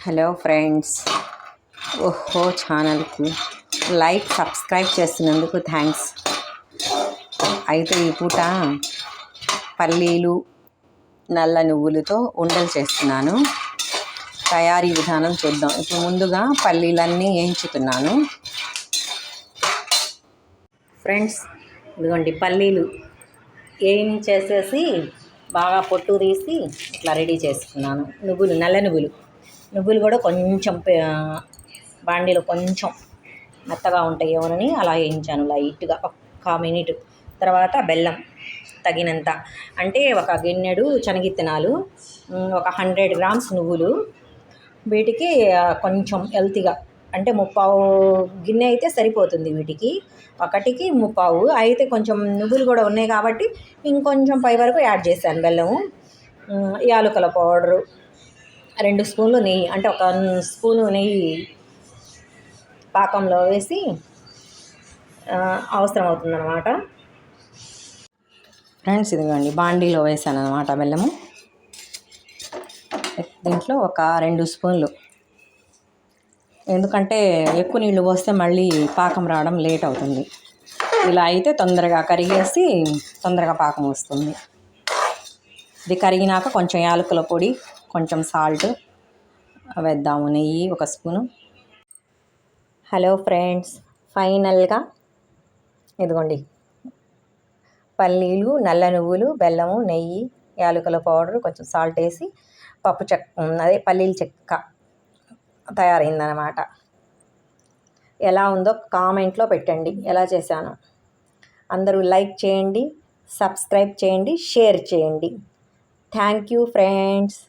Hello friends, ఓహో ఛానల్కి like subscribe చేస్తున్నందుకు థ్యాంక్స్. అయితే ఈ పూట పల్లీలు నల్ల నువ్వులతో ఉండలు చేస్తున్నాను. తయారీ విధానం చూద్దాం. ఇప్పుడు ముందుగా పల్లీలన్నీ వేయించుతున్నాను. ఫ్రెండ్స్, ఇదిగోండి పల్లీలు వేయించేసేసి బాగా పొట్టు తీసి ఇట్లా రెడీ చేసుకున్నాను. నల్ల నువ్వులు కూడా కొంచెం బాండీలో కొంచెం మెత్తగా ఉంటాయి ఏమోనని అలా వేయించాను లైట్గా ఒక్క మినిట్. తర్వాత బెల్లం తగినంత, అంటే ఒక గిన్నెడు శనగిత్తనాలు, ఒక 100 గ్రామ్స్ నువ్వులు. వీటికి కొంచెం హెల్తీగా అంటే 3/4 గిన్నె అయితే సరిపోతుంది. వీటికి 1/3 అయితే కొంచెం నువ్వులు కూడా ఉన్నాయి కాబట్టి ఇంకొంచెం పై వరకు యాడ్ చేశాను బెల్లము. యాలకుల పౌడరు 2 స్పూన్లు నెయ్యి, అంటే 1 స్పూను నెయ్యి పాకంలో వేసి అవసరం అవుతుందన్నమాట. ఫ్రెండ్స్, ఇదిగోండి బాండీలో వేసాను అనమాట బెల్లము. దీంట్లో ఒక 2 స్పూన్లు, ఎందుకంటే ఎక్కువ నీళ్ళు పోస్తే మళ్ళీ పాకం రావడం లేట్ అవుతుంది. ఇలా అయితే తొందరగా కరిగేసి తొందరగా పాకం వస్తుంది. ఇది కరిగినాక కొంచెం యాలకుల పొడి, కొంచెం సాల్ట్ వేద్దాము, నెయ్యి 1 స్పూను. హలో ఫ్రెండ్స్, ఫైనల్గా ఇదిగోండి పల్లీలు, నల్ల నువ్వులు, బెల్లము, నెయ్యి, యాలకుల పౌడర్, కొంచెం సాల్ట్ వేసి పల్లీల చెక్క తయారైందనమాట. ఎలా ఉందో కామెంట్లో పెట్టండి, ఎలా చేశాను. అందరూ లైక్ చేయండి, సబ్స్క్రైబ్ చేయండి, షేర్ చేయండి. Thank you friends.